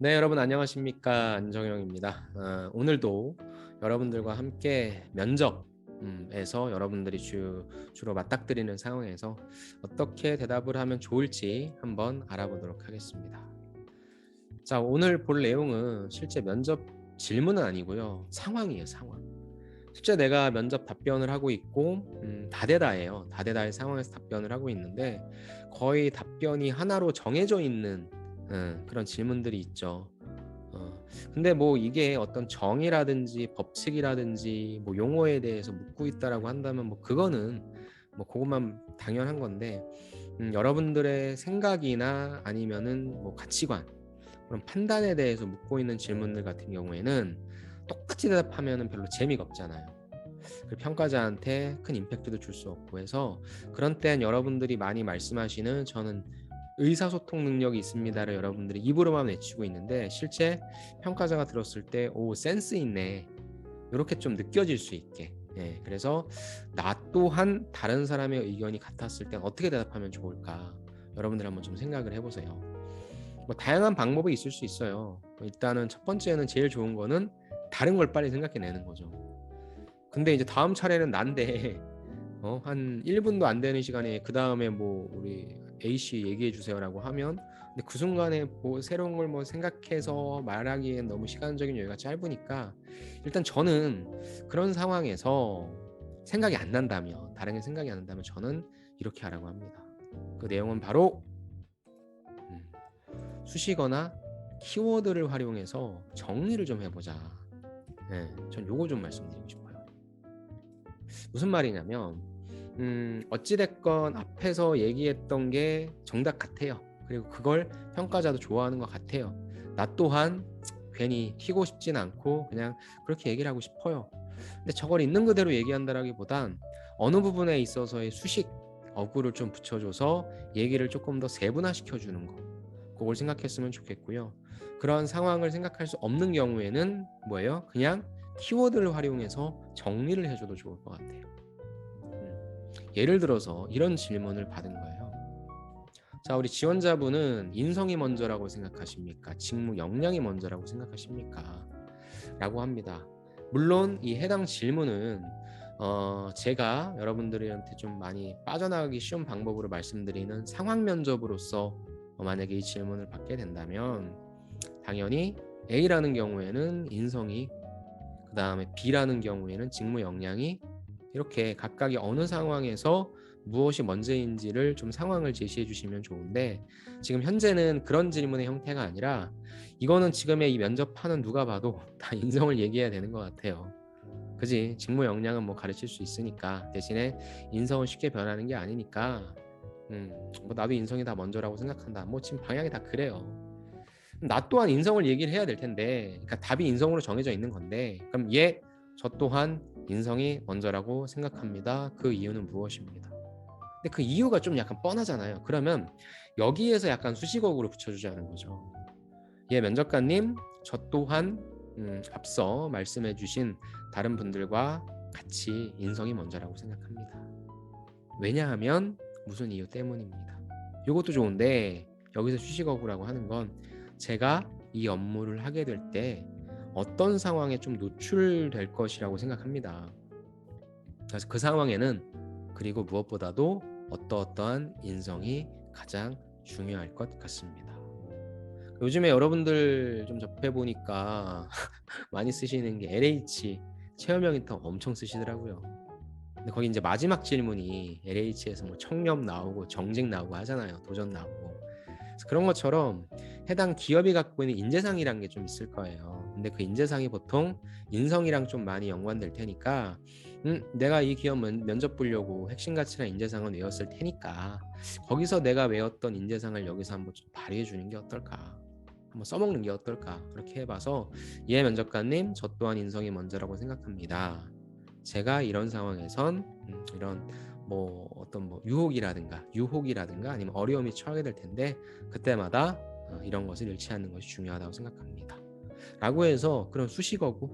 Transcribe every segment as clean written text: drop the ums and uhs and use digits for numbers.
네, 여러분 안녕하십니까? 안정영입니다. 오늘도 여러분들과 함께 면접에서 여러분들이 주로 맞닥뜨리는 상황에서 어떻게 대답을 하면 좋을지 한번 알아보도록 하겠습니다. 자, 오늘 볼 내용은 실제 면접 질문은 아니고요. 상황이에요, 상황. 실제 내가 면접 답변을 하고 있고 다대다예요. 다대다의 상황에서 답변을 하고 있는데 거의 답변이 하나로 정해져 있는 그런 질문들이 있죠. 근데 뭐 이게 어떤 정의라든지 법칙이라든지 뭐 용어에 대해서 묻고 있다라고 한다면 뭐 그거는 뭐 그것만 당연한 건데 여러분들의 생각이나 아니면은 뭐 가치관 그런 판단에 대해서 묻고 있는 질문들 같은 경우에는 똑같이 대답하면은 별로 재미가 없잖아요. 그 평가자한테 큰 임팩트도 줄 수 없고 해서 그런 땐 여러분들이 많이 말씀하시는 저는 의사소통 능력이 있습니다를 여러분들이 입으로만 외치고 있는데 실제 평가자가 들었을 때 오 센스 있네 이렇게 좀 느껴질 수 있게 그래서 나 또한 다른 사람의 의견이 같았을 땐 어떻게 대답하면 좋을까 여러분들 한번 좀 생각을 해보세요. 뭐 다양한 방법이 있을 수 있어요. 일단은 첫 번째는 제일 좋은 거는 다른 걸 빨리 생각해내는 거죠. 근데 이제 다음 차례는 난데 한 1분도 안 되는 시간에 그 다음에 뭐 우리 A 씨 얘기해 주세요라고 하면 근데 그 순간에 뭐 새로운 걸 뭐 생각해서 말하기엔 너무 시간적인 여유가 짧으니까 일단 저는 그런 상황에서 생각이 안 난다면 다른 게 생각이 안 난다면 저는 이렇게 하라고 합니다. 그 내용은 바로 음, 수식어나 키워드를 활용해서 정리를 좀 해보자. 전 요거 좀 말씀드리고 싶어요. 무슨 말이냐면 어찌됐건 앞에서 얘기했던 게 정답 같아요. 그리고 그걸 평가자도 좋아하는 것 같아요. 나 또한 괜히 튀고 싶진 않고 그냥 그렇게 얘기를 하고 싶어요. 근데 저걸 있는 그대로 얘기한다라기보단 어느 부분에 있어서의 수식 어구를 좀 붙여줘서 얘기를 조금 더 세분화시켜 주는 거 그걸 생각했으면 좋겠고요. 그런 상황을 생각할 수 없는 경우에는 뭐예요? 그냥 키워드를 활용해서 정리를 해줘도 좋을 것 같아요. 예를 들어서 이런 질문을 받은 거예요. 자, 우리 지원자분은 인성이 먼저라고 생각하십니까? 직무 역량이 먼저라고 생각하십니까? 라고 합니다. 물론 이 해당 질문은 제가 여러분들한테 좀 많이 빠져나가기 쉬운 방법으로 말씀드리는 상황 면접으로서 만약에 이 질문을 받게 된다면 당연히 A라는 경우에는 인성이 그 다음에 B라는 경우에는 직무 역량이 이렇게 각각의 어느 상황에서 무엇이 먼저인지를 좀 상황을 제시해 주시면 좋은데 지금 현재는 그런 질문의 형태가 아니라 이거는 지금의 이 면접하는 누가 봐도 다 인성을 얘기해야 되는 것 같아요. 그지? 직무 역량은 뭐 가르칠 수 있으니까 대신에 인성은 쉽게 변하는 게 아니니까 뭐 나도 인성이 다 먼저라고 생각한다. 뭐 지금 방향이 다 그래요. 나 또한 인성을 얘기를 해야 될 텐데 그러니까 답이 인성으로 정해져 있는 건데 그럼 저 또한 인성이 먼저라고 생각합니다. 그 이유는 무엇입니다. 근데 그 이유가 좀 약간 뻔하잖아요. 그러면 여기에서 약간 수식어구를 붙여주자는 거죠. 면접관님, 저 또한 앞서 말씀해주신 다른 분들과 같이 인성이 먼저라고 생각합니다. 왜냐하면 무슨 이유 때문입니다. 이것도 좋은데 여기서 수식어구라고 하는 건 제가 이 업무를 하게 될 때 어떤 상황에 좀 노출될 것이라고 생각합니다. 그래서 그 상황에는 그리고 무엇보다도 어떠어떠한 인성이 가장 중요할 것 같습니다. 요즘에 여러분들 좀 접해보니까 많이 쓰시는 게 LH 체험형 인턴 엄청 쓰시더라고요. 근데 거기 이제 마지막 질문이 LH에서 뭐 청렴 나오고 정직 나오고 하잖아요. 도전 나오고. 그래서 그런 것처럼 해당 기업이 갖고 있는 인재상이란 게 좀 있을 거예요. 근데 그 인재상이 보통 인성이랑 좀 많이 연관될 테니까 내가 이 기업 면접 보려고 핵심 가치나 인재상은 외웠을 테니까 거기서 내가 외웠던 인재상을 여기서 한번 좀 발휘해 주는 게 어떨까? 한번 써먹는 게 어떨까? 그렇게 해봐서 면접관님, 저 또한 인성이 먼저라고 생각합니다. 제가 이런 상황에선 이런 뭐 어떤 뭐 유혹이라든가 아니면 어려움이 처하게 될 텐데 그때마다 이런 것을 잃지 않는 것이 중요하다고 생각합니다. 라고 해서 그런 수식어구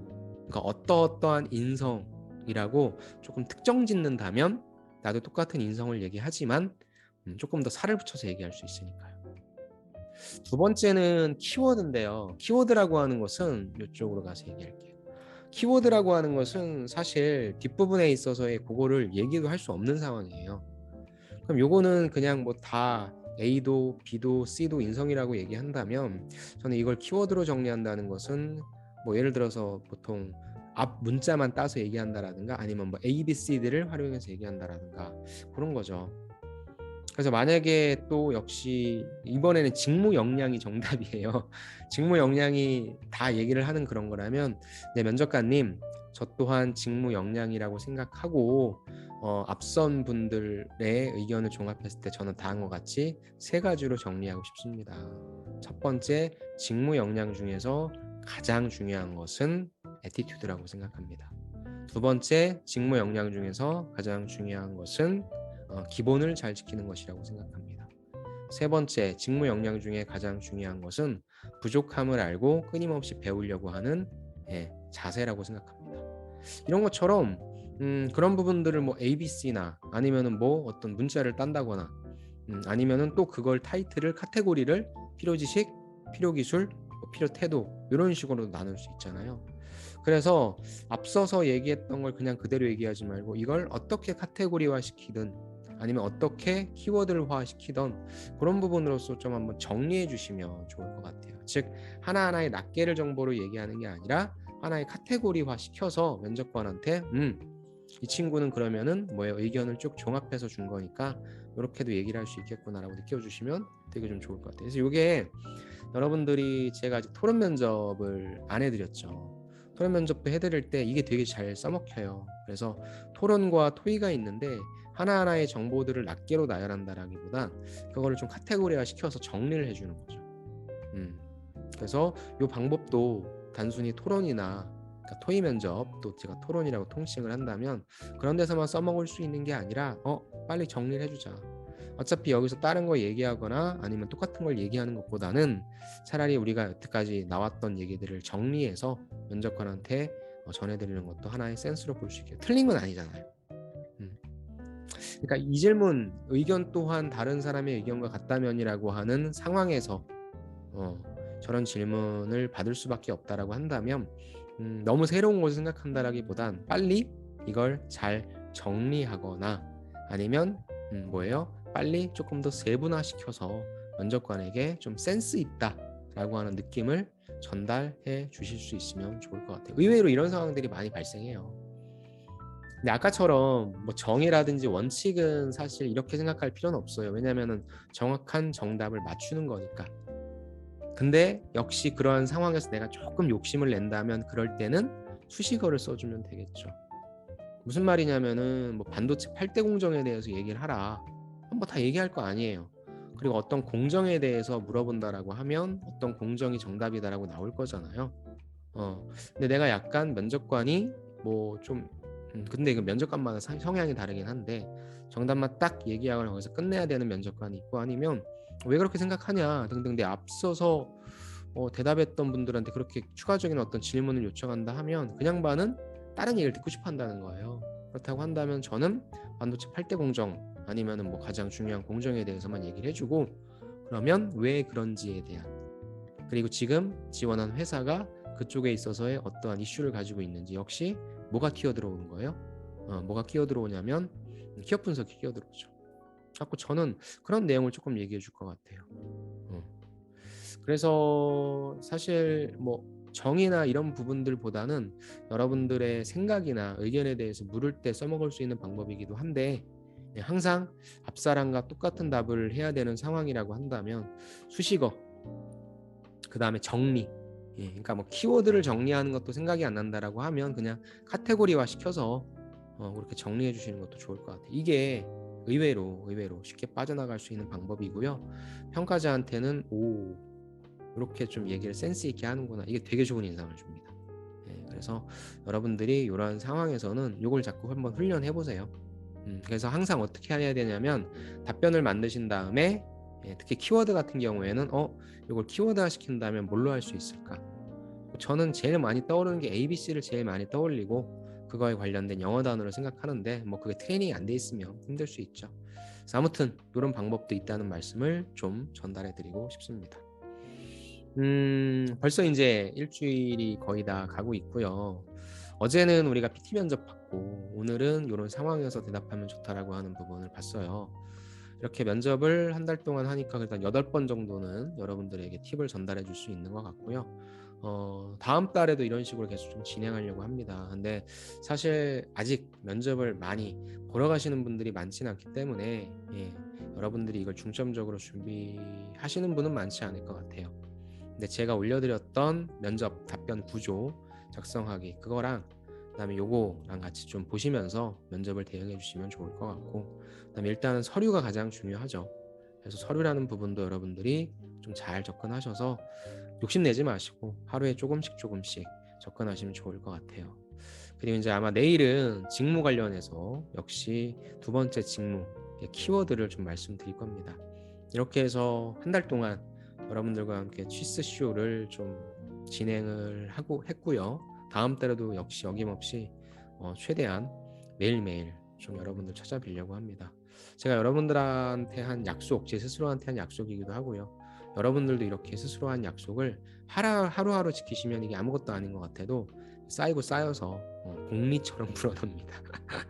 그러니까 어떠어떠한 인성이라고 조금 특정 짓는다면 나도 똑같은 인성을 얘기하지만 조금 더 살을 붙여서 얘기할 수 있으니까요. 두 번째는 키워드인데요. 키워드라고 하는 것은 이쪽으로 가서 얘기할게요. 키워드라고 하는 것은 사실 뒷부분에 있어서의 그거를 얘기도 할 수 없는 상황이에요. 그럼 요거는 그냥 뭐 다 A도 B도 C도 인성이라고 얘기한다면 저는 이걸 키워드로 정리한다는 것은 뭐 예를 들어서 보통 앞 문자만 따서 얘기한다라든가 아니면 뭐 A, B, C들을 활용해서 얘기한다라든가 그런 거죠. 그래서 만약에 또 역시 이번에는 직무 역량이 정답이에요. 직무 역량이 다 얘기를 하는 그런 거라면 네, 면접관님 저 또한 직무 역량이라고 생각하고 앞선 분들의 의견을 종합했을 때 저는 다음과 같이 세 가지로 정리하고 싶습니다. 첫 번째, 직무 역량 중에서 가장 중요한 것은 애티튜드라고 생각합니다. 두 번째, 직무 역량 중에서 가장 중요한 것은 기본을 잘 지키는 것이라고 생각합니다. 세 번째, 직무 역량 중에 가장 중요한 것은 부족함을 알고 끊임없이 배우려고 하는 자세라고 생각합니다. 이런 것처럼 그런 부분들을 뭐 ABC나 아니면은 뭐 어떤 문자를 딴다거나 아니면은 또 그걸 타이틀을 카테고리를 필요지식, 필요기술, 뭐 필요태도 이런 식으로 나눌 수 있잖아요. 그래서 앞서서 얘기했던 걸 그냥 그대로 얘기하지 말고 이걸 어떻게 카테고리화 시키든 아니면 어떻게 키워드화 시키던 그런 부분으로서 좀 한번 정리해 주시면 좋을 것 같아요. 즉 하나하나의 낱개를 정보로 얘기하는 게 아니라 하나의 카테고리화 시켜서 면접관한테 이 친구는 그러면은 뭐예요? 의견을 쭉 종합해서 준 거니까 이렇게도 얘기를 할 수 있겠구나라고 느껴주시면 되게 좀 좋을 것 같아요. 그래서 이게 여러분들이 제가 아직 토론 면접을 안 해드렸죠. 토론 면접도 해드릴 때 이게 되게 잘 써먹혀요. 그래서 토론과 토의가 있는데 하나하나의 정보들을 낱개로 나열한다라기보단 그거를 좀 카테고리화 시켜서 정리를 해주는 거죠. 그래서 이 방법도 단순히 토론이나 그러니까 토의 면접 또 제가 토론이라고 통칭을 한다면 그런 데서만 써먹을 수 있는 게 아니라 빨리 정리를 해주자. 어차피 여기서 다른 거 얘기하거나 아니면 똑같은 걸 얘기하는 것보다는 차라리 우리가 여태까지 나왔던 얘기들을 정리해서 면접관한테 전해드리는 것도 하나의 센스로 볼 수 있게 틀린 건 아니잖아요. 음. 그러니까 이 질문 의견 또한 다른 사람의 의견과 같다면이라고 하는 상황에서 저런 질문을 받을 수밖에 없다라고 한다면 너무 새로운 것을 생각한다라기보단 빨리 이걸 잘 정리하거나 아니면 뭐예요? 빨리 조금 더 세분화시켜서 면접관에게 좀 센스 있다라고 하는 느낌을 전달해 주실 수 있으면 좋을 것 같아요. 의외로 이런 상황들이 많이 발생해요. 근데 아까처럼 뭐 정의라든지 원칙은 사실 이렇게 생각할 필요는 없어요. 왜냐하면 정확한 정답을 맞추는 거니까. 근데 역시 그런 상황에서 내가 조금 욕심을 낸다면 그럴 때는 수식어를 써주면 되겠죠. 무슨 말이냐면은 뭐 반도체 8대 공정에 대해서 얘기를 하라. 뭐 다 얘기할 거 아니에요. 그리고 어떤 공정에 대해서 물어본다라고 하면 어떤 공정이 정답이다라고 나올 거잖아요. 근데 내가 약간 면접관이 뭐 좀 근데 이거 면접관마다 성향이 다르긴 한데 정답만 딱 얘기하거나 거기서 끝내야 되는 면접관이 있고 아니면 왜 그렇게 생각하냐 등등 내 앞서서 대답했던 분들한테 그렇게 추가적인 어떤 질문을 요청한다 하면 그냥 반은 다른 얘기를 듣고 싶어 한다는 거예요. 그렇다고 한다면 저는 반도체 8대 공정 아니면은 뭐 가장 중요한 공정에 대해서만 얘기를 해주고 그러면 왜 그런지에 대한 그리고 지금 지원한 회사가 그쪽에 있어서의 어떠한 이슈를 가지고 있는지 역시 뭐가 끼어들어오는 거예요? 뭐가 끼어들어오냐면 기업 분석이 끼어들어오죠. 자꾸 저는 그런 내용을 조금 얘기해 줄 것 같아요. 그래서 사실 뭐 정의나 이런 부분들보다는 여러분들의 생각이나 의견에 대해서 물을 때 써먹을 수 있는 방법이기도 한데 항상 앞사람과 똑같은 답을 해야 되는 상황이라고 한다면 수식어 그 다음에 정리 그러니까 뭐 키워드를 정리하는 것도 생각이 안 난다라고 하면 그냥 카테고리화 시켜서 그렇게 정리해 주시는 것도 좋을 것 같아요. 이게 의외로 쉽게 빠져나갈 수 있는 방법이고요. 평가자한테는 이렇게 좀 얘기를 센스 있게 하는구나. 이게 되게 좋은 인상을 줍니다. 그래서 여러분들이 이러한 상황에서는 이걸 자꾸 한번 훈련해 보세요. 그래서 항상 어떻게 해야 되냐면 답변을 만드신 다음에 특히 키워드 같은 경우에는 이걸 키워드화 시킨다면 뭘로 할 수 있을까? 저는 제일 많이 떠오르는 게 ABC를 제일 많이 떠올리고 그거에 관련된 영어 단어를 생각하는데 뭐 그게 트레이닝이 안 돼 있으면 힘들 수 있죠. 그래서 아무튼 이런 방법도 있다는 말씀을 좀 전달해 드리고 싶습니다. 벌써 이제 일주일이 거의 다 가고 있고요. 어제는 우리가 PT 면접 받고 오늘은 요런 상황에서 대답하면 좋다라고 하는 부분을 봤어요. 이렇게 면접을 한 달 동안 하니까 일단 8번 정도는 여러분들에게 팁을 전달해 줄 수 있는 것 같고요. 다음 달에도 이런 식으로 계속 좀 진행하려고 합니다. 근데 사실 아직 면접을 많이 보러 가시는 분들이 많지는 않기 때문에 여러분들이 이걸 중점적으로 준비하시는 분은 많지 않을 것 같아요. 근데 제가 올려드렸던 면접 답변 구조 작성하기 그거랑 그다음에 요거랑 같이 좀 보시면서 면접을 대응해 주시면 좋을 것 같고, 그다음에 일단은 서류가 가장 중요하죠. 그래서 서류라는 부분도 여러분들이 좀 잘 접근하셔서 욕심내지 마시고 하루에 조금씩 조금씩 접근하시면 좋을 것 같아요. 그리고 이제 아마 내일은 직무 관련해서 역시 두 번째 직무 키워드를 좀 말씀드릴 겁니다. 이렇게 해서 한 달 동안 여러분들과 함께 취스 쇼를 좀 진행을 하고 했고요. 다음 달에도 역시 어김없이 최대한 매일매일 좀 여러분들 찾아뵈려고 합니다. 제가 여러분들한테 한 약속, 제 스스로한테 한 약속이기도 하고요. 여러분들도 이렇게 스스로 한 약속을 하루하루 지키시면 이게 아무것도 아닌 것 같아도 쌓이고 쌓여서 공리처럼 불어납니다.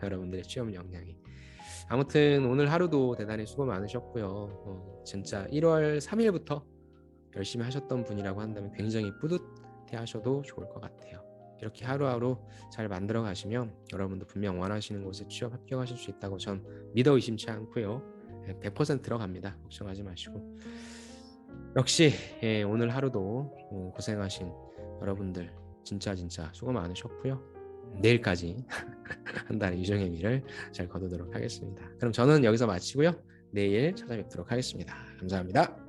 여러분들의 취업 역량이. 아무튼 오늘 하루도 대단히 수고 많으셨고요. 진짜 1월 3일부터 열심히 하셨던 분이라고 한다면 굉장히 뿌듯해 하셔도 좋을 것 같아요. 이렇게 하루하루 잘 만들어 가시면 여러분도 분명 원하시는 곳에 취업 합격하실 수 있다고 전 믿어 의심치 않고요. 100% 들어갑니다. 걱정하지 마시고. 역시 오늘 하루도 고생하신 여러분들 진짜 수고 많으셨고요. 내일까지 한 달의 유종의 미를 잘 거두도록 하겠습니다. 그럼 저는 여기서 마치고요. 내일 찾아뵙도록 하겠습니다. 감사합니다.